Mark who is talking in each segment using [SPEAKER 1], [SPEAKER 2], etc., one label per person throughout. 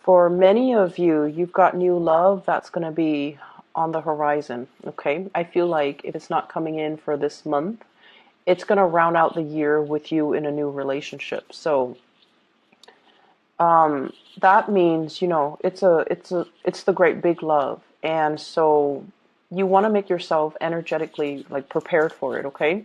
[SPEAKER 1] For many of you, you've got new love that's going to be on the horizon, okay? I feel like if it's not coming in for this month, it's going to round out the year with you in a new relationship. So that means, it's the great big love. And so you want to make yourself energetically like prepared for it, okay?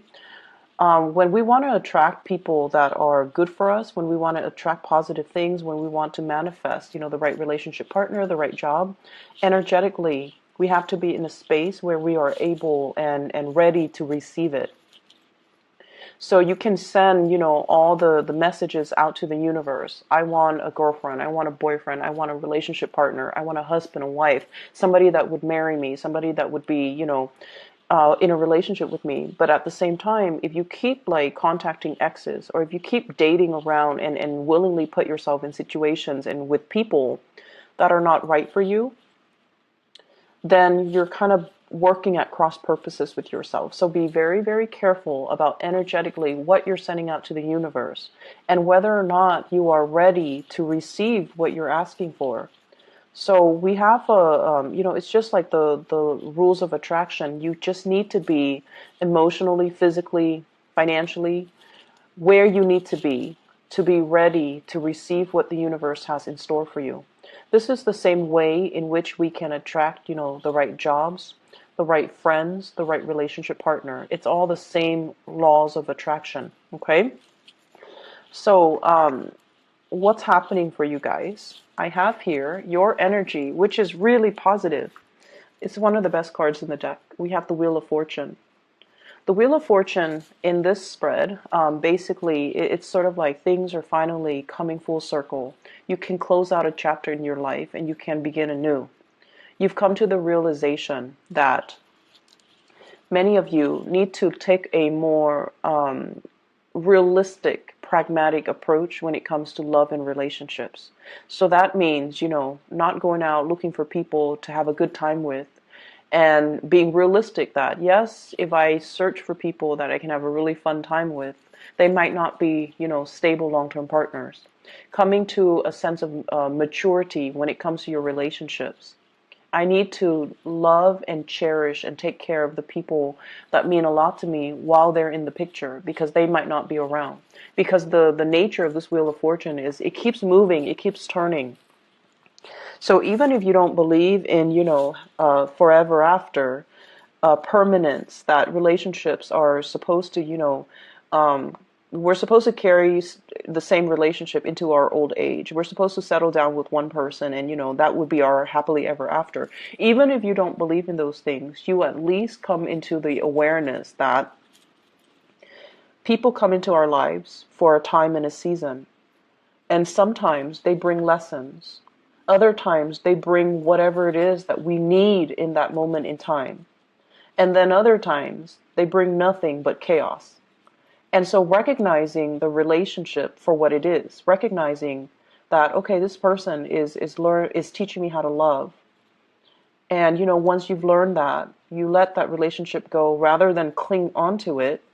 [SPEAKER 1] When we want to attract people that are good for us, when we want to attract positive things, when we want to manifest, the right relationship partner, the right job, energetically, we have to be in a space where we are able and ready to receive it. So you can send, all the messages out to the universe. I want a girlfriend. I want a boyfriend. I want a relationship partner. I want a husband, a wife, somebody that would marry me, somebody that would be, in a relationship with me. But at the same time, if you keep like contacting exes, or if you keep dating around and willingly put yourself in situations and with people that are not right for you, then you're kind of working at cross purposes with yourself. So be very, very careful about energetically what you're sending out to the universe and whether or not you are ready to receive what you're asking for. So we have it's just like the rules of attraction. You just need to be emotionally, physically, financially where you need to be ready to receive what the universe has in store for you. This is the same way in which we can attract, the right jobs, the right friends, the right relationship partner. It's all the same laws of attraction, okay? So, what's happening for you guys? I have here your energy, which is really positive. It's one of the best cards in the deck. We have the Wheel of Fortune. The Wheel of Fortune in this spread, basically, it's sort of like things are finally coming full circle. You can close out a chapter in your life and you can begin anew. You've come to the realization that many of you need to take a more realistic, pragmatic approach when it comes to love and relationships. So that means, not going out looking for people to have a good time with, and being realistic that, yes, if I search for people that I can have a really fun time with, they might not be, stable long-term partners. Coming to a sense of maturity when it comes to your relationships. I need to love and cherish and take care of the people that mean a lot to me while they're in the picture, because they might not be around. Because the nature of this Wheel of Fortune is it keeps moving, it keeps turning. So even if you don't believe in, forever after, permanence, that relationships are supposed to, we're supposed to carry the same relationship into our old age. We're supposed to settle down with one person and, that would be our happily ever after. Even if you don't believe in those things, you at least come into the awareness that people come into our lives for a time and a season. And sometimes they bring lessons. Other times they bring whatever it is that we need in that moment in time. And then other times they bring nothing but chaos. And so recognizing the relationship for what it is, recognizing that, okay, this person is teaching me how to love. And, once you've learned that, you let that relationship go rather than cling onto it.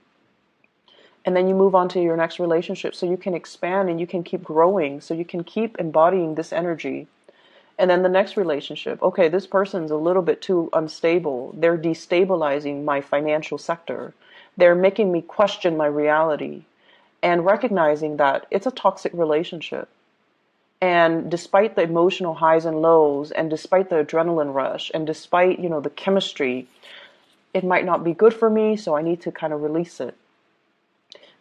[SPEAKER 1] And then you move on to your next relationship so you can expand and you can keep growing, so you can keep embodying this energy. And then the next relationship, okay, this person's a little bit too unstable. They're destabilizing my financial sector. They're making me question my reality, and recognizing that it's a toxic relationship. And despite the emotional highs and lows, and despite the adrenaline rush, and despite, the chemistry, it might not be good for me, so I need to kind of release it.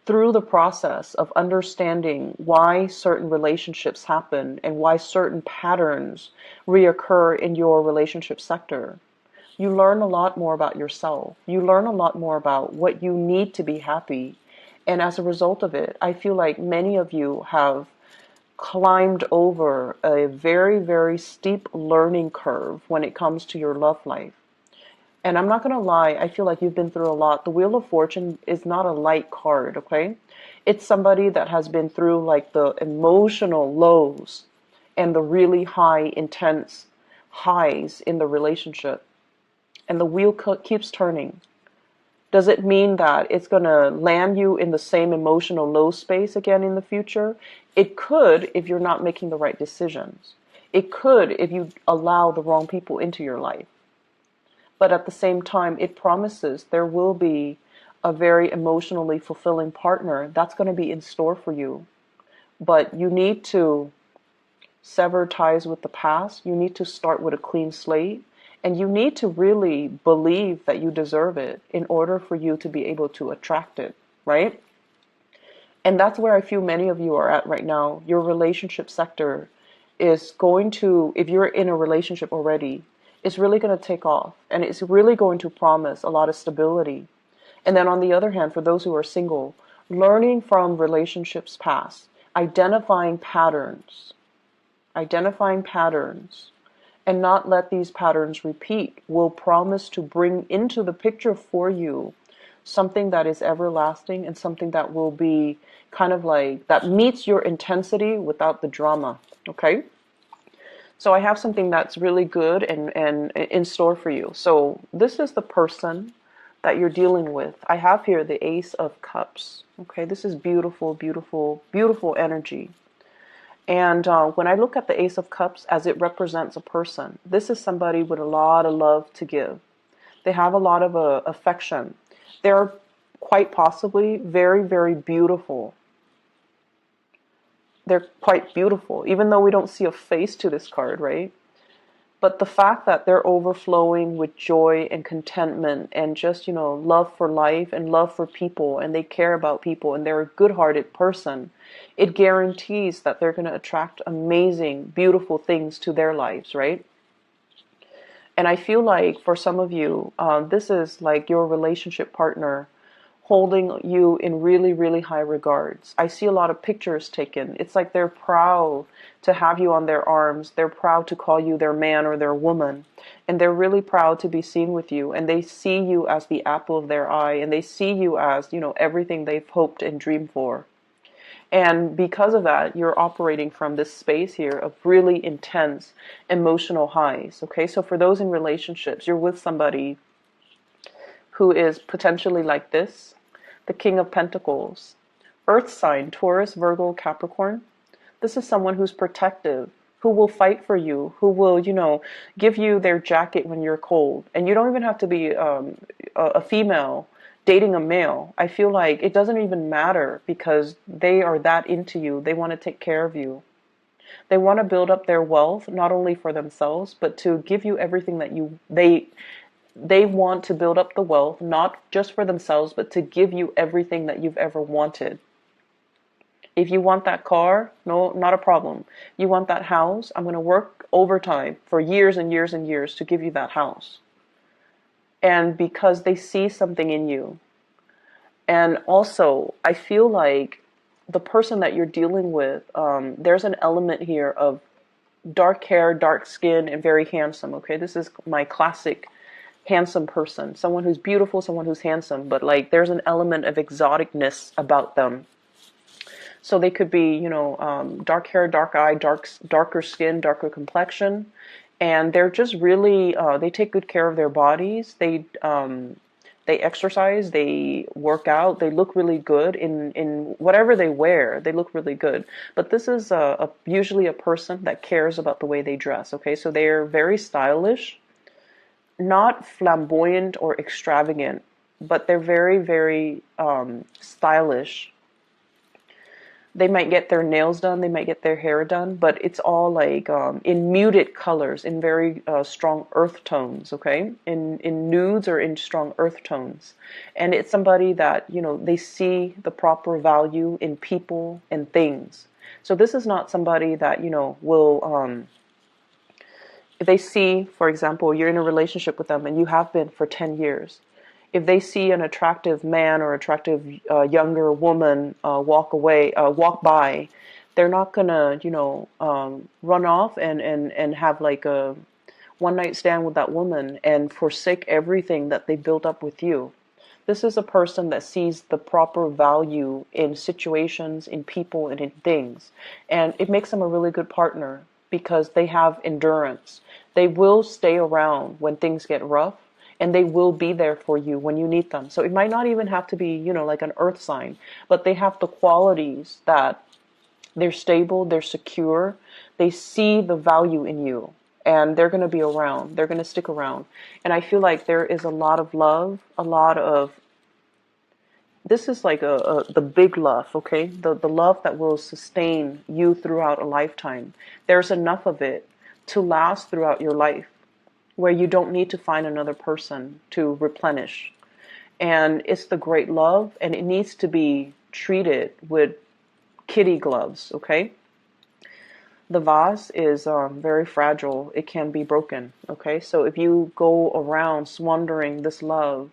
[SPEAKER 1] Through the process of understanding why certain relationships happen and why certain patterns reoccur in your relationship sector, you learn a lot more about yourself. You learn a lot more about what you need to be happy. And as a result of it, I feel like many of you have climbed over a very, very steep learning curve when it comes to your love life. And I'm not going to lie, I feel like you've been through a lot. The Wheel of Fortune is not a light card, okay? It's somebody that has been through like the emotional lows and the really high, intense highs in the relationship. And the wheel keeps turning. Does it mean that it's going to land you in the same emotional low space again in the future? It could if you're not making the right decisions. It could if you allow the wrong people into your life. But at the same time, it promises there will be a very emotionally fulfilling partner that's going to be in store for you. But you need to sever ties with the past. You need to start with a clean slate. And you need to really believe that you deserve it in order for you to be able to attract it, right? And that's where I feel many of you are at right now. Your relationship sector is going to, if you're in a relationship already, it's really going to take off. And it's really going to promise a lot of stability. And then on the other hand, for those who are single, learning from relationships past, identifying patterns, and not let these patterns repeat will promise to bring into the picture for you something that is everlasting and something that will be kind of like, that meets your intensity without the drama, okay? So I have something that's really good and in store for you. So this is the person that you're dealing with. I have here the Ace of Cups, okay? This is beautiful, beautiful, beautiful energy. And when I look at the Ace of Cups as it represents a person, this is somebody with a lot of love to give. They have a lot of affection. They're quite possibly very, very beautiful. They're quite beautiful, even though we don't see a face to this card, right? But the fact that they're overflowing with joy and contentment and just, love for life and love for people, and they care about people, and they're a good-hearted person, it guarantees that they're going to attract amazing, beautiful things to their lives, right? And I feel like for some of you, this is like your relationship partner holding you in really, really high regards. I see a lot of pictures taken. It's like they're proud to have you on their arms. They're proud to call you their man or their woman. And they're really proud to be seen with you. And they see you as the apple of their eye. And they see you as, everything they've hoped and dreamed for. And because of that, you're operating from this space here of really intense emotional highs. Okay, so for those in relationships, you're with somebody who is potentially like this. The King of Pentacles, Earth sign, Taurus, Virgo, Capricorn. This is someone who's protective, who will fight for you, who will, give you their jacket when you're cold. And you don't even have to be a female dating a male. I feel like it doesn't even matter because they are that into you. They want to take care of you. They want to build up their wealth, not only for themselves, but to give you everything that they want to build up the wealth, not just for themselves, but to give you everything that you've ever wanted. If you want that car, no, not a problem. You want that house, I'm going to work overtime for years and years and years to give you that house. And because they see something in you. And also, I feel like the person that you're dealing with, there's an element here of dark hair, dark skin, and very handsome, okay? This is my classic handsome person, someone who's beautiful, someone who's handsome, but like there's an element of exoticness about them. So they could be, dark hair, dark eye, darker skin, darker complexion, and they're just really, they take good care of their bodies. They exercise, they work out, they look really good in whatever they wear. They look really good. But this is usually a person that cares about the way they dress. Okay, so they're very stylish. Not flamboyant or extravagant, but they're very, very stylish. They might get their nails done, they might get their hair done, but it's all like in muted colors, in very strong earth tones, okay? In nudes or in strong earth tones. And it's somebody that, they see the proper value in people and things. So this is not somebody that, will... if they see, for example, you're in a relationship with them and you have been for 10 years, if they see an attractive man or attractive younger woman walk by, they're not gonna, run off and have like a one-night stand with that woman and forsake everything that they built up with you. This is a person that sees the proper value in situations, in people, and in things. And it makes them a really good partner because they have endurance. They will stay around when things get rough, and they will be there for you when you need them. So it might not even have to be, like an earth sign, but they have the qualities that They're stable, they're secure, they see the value in you, and they're going to be around, they're going to stick around. And I feel like there is a lot of love, a lot of, this is like the big love, okay? The love that will sustain you throughout a lifetime. There's enough of it to last throughout your life, where you don't need to find another person to replenish. And it's the great love, and it needs to be treated with kitty gloves, okay? The vase is very fragile. It can be broken, okay? So if you go around squandering this love,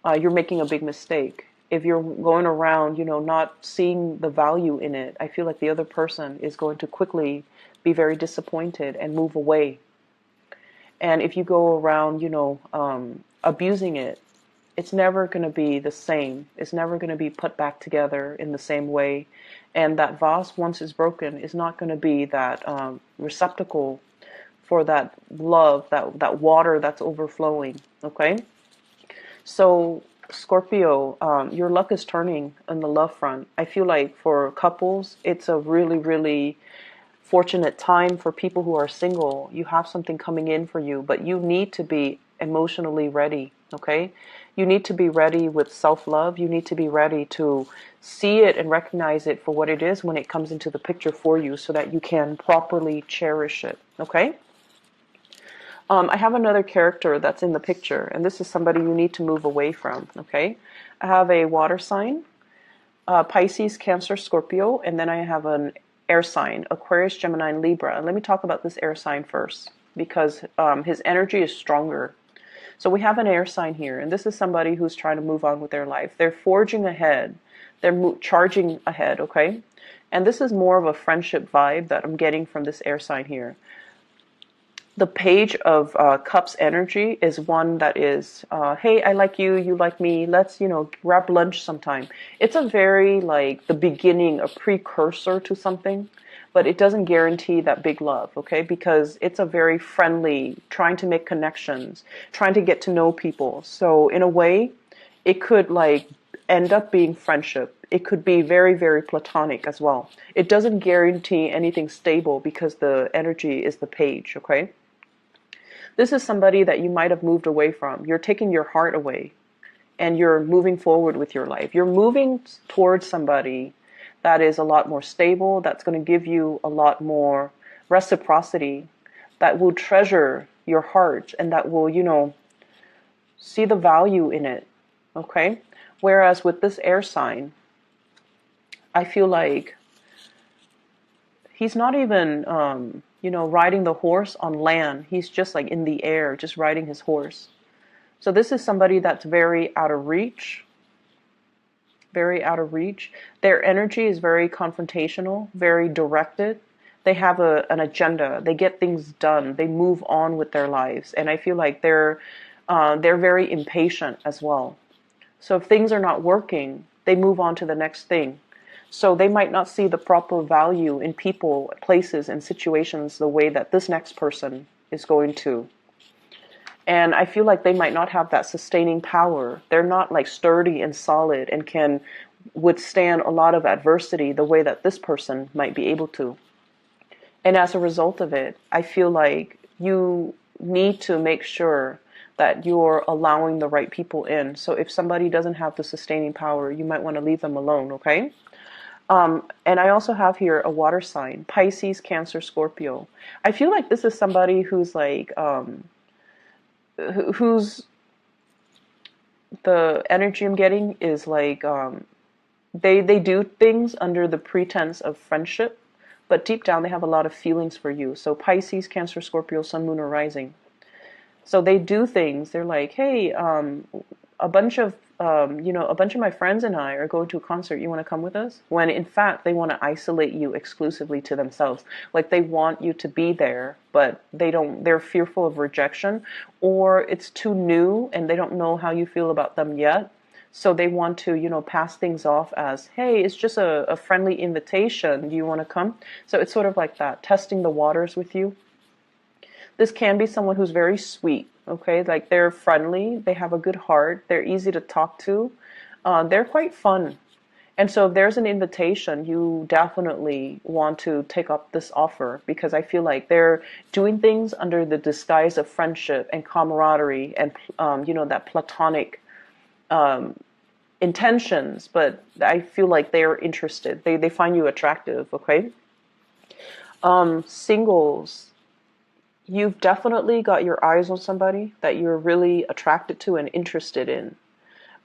[SPEAKER 1] you're making a big mistake. If you're going around, not seeing the value in it, I feel like the other person is going to quickly be very disappointed and move away. And if you go around, abusing it, it's never going to be the same. It's never going to be put back together in the same way. And that vase, once it's broken, is not going to be that receptacle for that love, that water that's overflowing. Okay? So, Scorpio, your luck is turning on the love front. I feel like for couples, it's a really, really fortunate time. For people who are single, you have something coming in for you, but you need to be emotionally ready, okay? You need to be ready with self-love. You need to be ready to see it and recognize it for what it is when it comes into the picture for you, so that you can properly cherish it, okay? I have another character that's in the picture, and this is somebody you need to move away from, okay? I have a water sign, Pisces, Cancer, Scorpio, and then I have an air sign, Aquarius, Gemini, and Libra. And let me talk about this air sign first, because his energy is stronger. So we have an air sign here, and this is somebody who's trying to move on with their life. They're forging ahead. They're charging ahead, okay? And this is more of a friendship vibe that I'm getting from this air sign here. The Page of Cups energy is one that is, hey, I like you, you like me, let's, grab lunch sometime. It's a very, like, the beginning, a precursor to something, but it doesn't guarantee that big love, okay? Because it's a very friendly, trying to make connections, trying to get to know people. So in a way, it could, like, end up being friendship. It could be very, very platonic as well. It doesn't guarantee anything stable because the energy is the page, okay? This is somebody that you might have moved away from. You're taking your heart away and you're moving forward with your life. You're moving towards somebody that is a lot more stable, that's going to give you a lot more reciprocity, that will treasure your heart, and that will, see the value in it, okay? Whereas with this air sign, I feel like he's not even, riding the horse on land. He's just like in the air, just riding his horse. So this is somebody that's very out of reach. Very out of reach. Their energy is very confrontational, very directed. They have an agenda. They get things done. They move on with their lives. And I feel like they're very impatient as well. So if things are not working, they move on to the next thing. So they might not see the proper value in people, places, and situations the way that this next person is going to. And I feel like they might not have that sustaining power. They're not like sturdy and solid and can withstand a lot of adversity the way that this person might be able to. And as a result of it, I feel like you need to make sure that you're allowing the right people in. So if somebody doesn't have the sustaining power, you might want to leave them alone, okay? And I also have here a water sign, Pisces, Cancer, Scorpio. I feel like this is somebody who's like, who's, the energy I'm getting is like, they do things under the pretense of friendship, but deep down they have a lot of feelings for you. So Pisces, Cancer, Scorpio, Sun, Moon, or Rising. So they do things. They're like, hey, a bunch of my friends and I are going to a concert. You want to come with us? When in fact, they want to isolate you exclusively to themselves. Like they want you to be there, but they're fearful of rejection, or it's too new and they don't know how you feel about them yet. So they want to, pass things off as, hey, it's just a friendly invitation. Do you want to come? So it's sort of like that, testing the waters with you. This can be someone who's very sweet, okay? Like they're friendly, they have a good heart, they're easy to talk to, they're quite fun. And so if there's an invitation, you definitely want to take up this offer, because I feel like they're doing things under the disguise of friendship and camaraderie and, that platonic intentions, but I feel like they're interested. They find you attractive, okay? Singles, you've definitely got your eyes on somebody that you're really attracted to and interested in.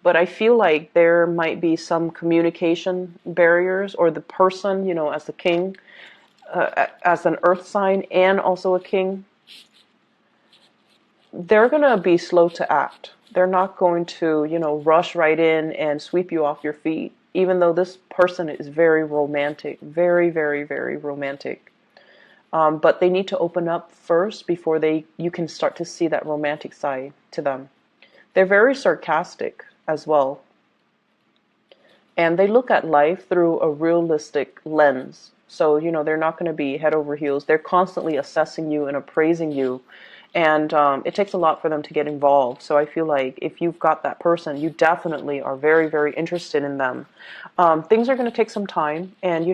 [SPEAKER 1] But I feel like there might be some communication barriers, or the person, as the king, as an earth sign and also a king, they're going to be slow to act. They're not going to, rush right in and sweep you off your feet, even though this person is very romantic, very, very, very romantic. But they need to open up first before you can start to see that romantic side to them. They're very sarcastic as well. And they look at life through a realistic lens. So, they're not going to be head over heels. They're constantly assessing you and appraising you. And it takes a lot for them to get involved. So I feel like if you've got that person, you definitely are very, very interested in them. Things are going to take some time. And,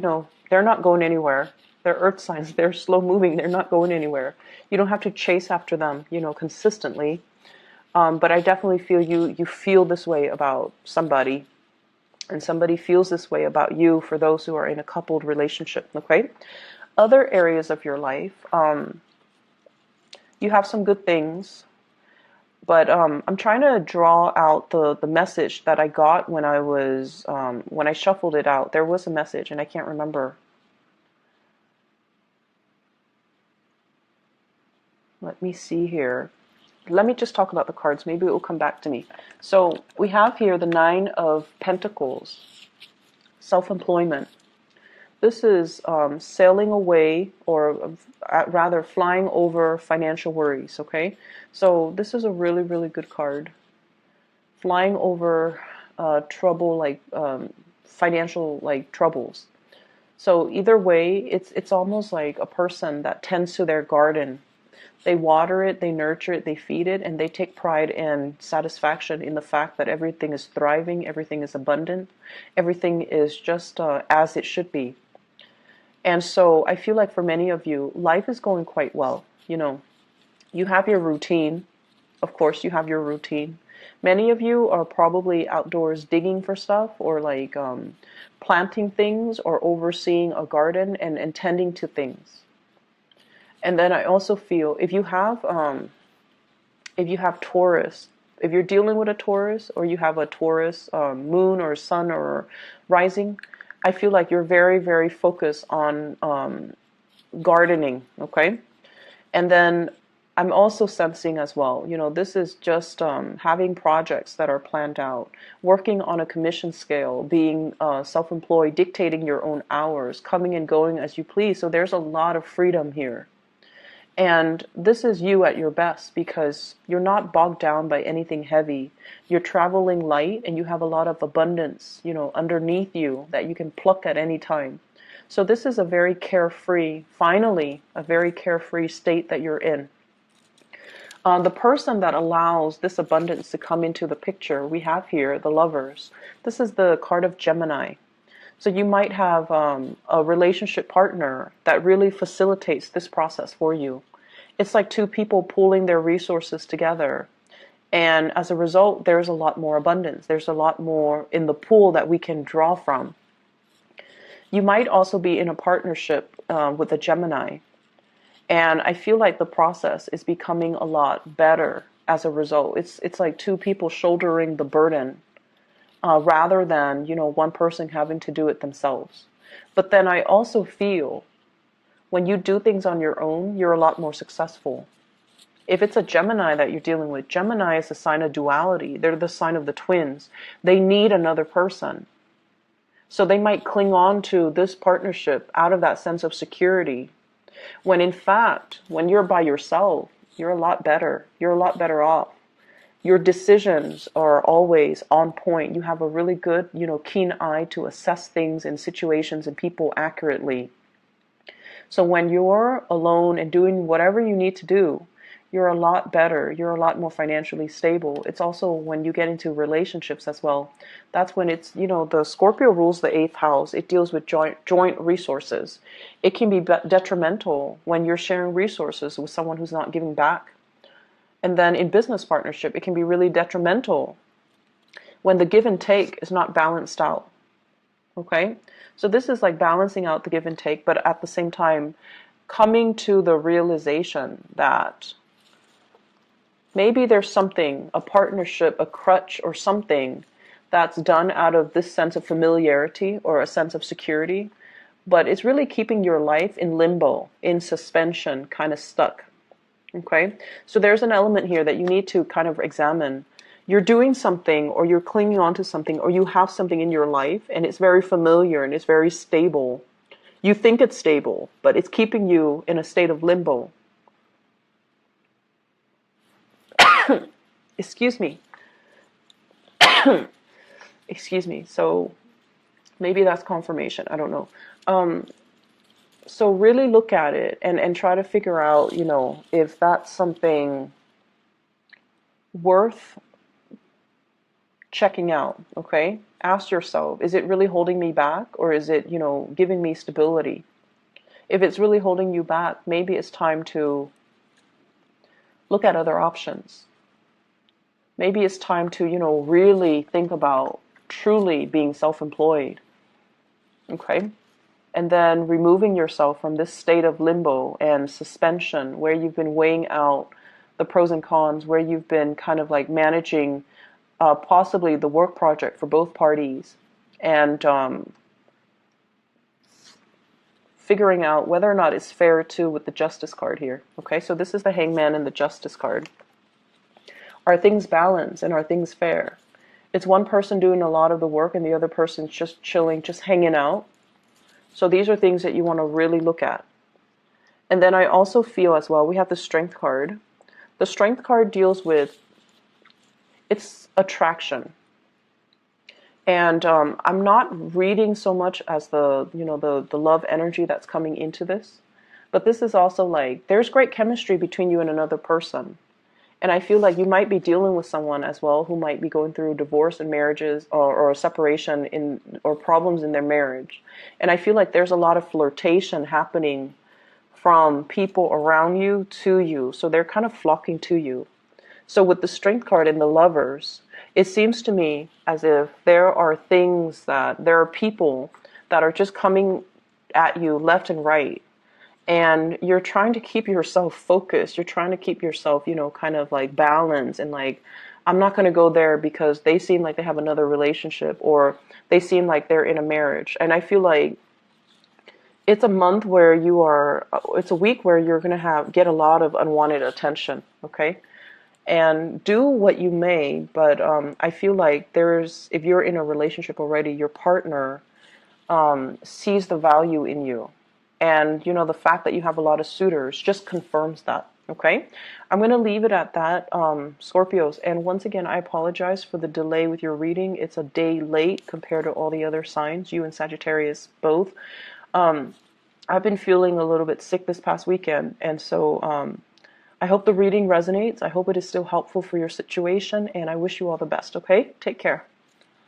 [SPEAKER 1] they're not going anywhere. They're earth signs. They're slow moving. They're not going anywhere. You don't have to chase after them, consistently. But I definitely feel you feel this way about somebody, and somebody feels this way about you, for those who are in a coupled relationship, okay? Other areas of your life, you have some good things, but I'm trying to draw out the message that I got when when I shuffled it out. There was a message, and I can't remember. Let me see here. Let me just talk about the cards. Maybe it will come back to me. So we have here the Nine of Pentacles, self-employment. This is sailing away, or rather flying over financial worries, okay? So this is a really, really good card. Flying over trouble, like financial troubles. So either way, it's almost like a person that tends to their garden. They water it, they nurture it, they feed it, and they take pride and satisfaction in the fact that everything is thriving, everything is abundant, everything is just as it should be. And so I feel like for many of you, life is going quite well. You have your routine. Of course, you have your routine. Many of you are probably outdoors digging for stuff, or planting things, or overseeing a garden and tending to things. And then I also feel if you have Taurus, if you're dealing with a Taurus, or you have a Taurus moon or sun or rising, I feel like you're very, very focused on gardening, okay? And then I'm also sensing as well, this is just having projects that are planned out, working on a commission scale, being self-employed, dictating your own hours, coming and going as you please. So there's a lot of freedom here. And this is you at your best, because you're not bogged down by anything heavy. You're traveling light, and you have a lot of abundance, underneath you that you can pluck at any time. So this is a very carefree, finally, a very carefree state that you're in. The person that allows this abundance to come into the picture, we have here the Lovers. This is the card of Gemini. So you might have a relationship partner that really facilitates this process for you. It's like two people pooling their resources together. And as a result, there's a lot more abundance. There's a lot more in the pool that we can draw from. You might also be in a partnership with a Gemini. And I feel like the process is becoming a lot better as a result. It's like two people shouldering the burden. Rather than, one person having to do it themselves. But then I also feel when you do things on your own, you're a lot more successful. If it's a Gemini that you're dealing with, Gemini is a sign of duality. They're the sign of the twins. They need another person. So they might cling on to this partnership out of that sense of security. When in fact, when you're by yourself, you're a lot better. You're a lot better off. Your decisions are always on point. You have a really good, keen eye to assess things and situations and people accurately. So when you're alone and doing whatever you need to do, you're a lot better. You're a lot more financially stable. It's also when you get into relationships as well. That's when it's, the Scorpio rules the eighth house. It deals with joint resources. It can be detrimental when you're sharing resources with someone who's not giving back. And then in business partnership, it can be really detrimental when the give and take is not balanced out. Okay? So this is like balancing out the give and take, but at the same time, coming to the realization that maybe there's something, a partnership, a crutch, or something that's done out of this sense of familiarity or a sense of security, but it's really keeping your life in limbo, in suspension, kind of stuck. Okay? So there's an element here that you need to kind of examine. You're doing something, or you're clinging on to something, or you have something in your life, and it's very familiar and it's very stable. You think it's stable, but it's keeping you in a state of limbo. Excuse me. Excuse me. So maybe that's confirmation. I don't know. So really look at it and try to figure out, if that's something worth checking out. Okay? Ask yourself, is it really holding me back, or is it, giving me stability? If it's really holding you back, maybe it's time to look at other options. Maybe it's time to, really think about truly being self-employed. Okay? And then removing yourself from this state of limbo and suspension where you've been weighing out the pros and cons, where you've been kind of like managing possibly the work project for both parties, and figuring out whether or not it's fair too with the Justice card here. Okay, so this is the Hangman and the Justice card. Are things balanced and are things fair? It's one person doing a lot of the work and the other person's just chilling, just hanging out. So these are things that you want to really look at. And then I also feel as well, we have the Strength card. The Strength card deals with, it's attraction. And I'm not reading so much as the love energy that's coming into this. But this is also like, there's great chemistry between you and another person. And I feel like you might be dealing with someone as well who might be going through divorce and marriages, or a separation or problems in their marriage. And I feel like there's a lot of flirtation happening from people around you to you. So they're kind of flocking to you. So with the Strength card and the Lovers, it seems to me as if there are people that are just coming at you left and right. And you're trying to keep yourself focused. You're trying to keep yourself, kind of like balanced, and like, I'm not going to go there because they seem like they have another relationship, or they seem like they're in a marriage. And I feel like it's a month where it's a week where you're going to get a lot of unwanted attention. Okay. And do what you may, but I feel like if you're in a relationship already, your partner sees the value in you. And, the fact that you have a lot of suitors just confirms that, okay? I'm going to leave it at that, Scorpios. And once again, I apologize for the delay with your reading. It's a day late compared to all the other signs, you and Sagittarius both. I've been feeling a little bit sick this past weekend, and so I hope the reading resonates. I hope it is still helpful for your situation, and I wish you all the best, okay? Take care.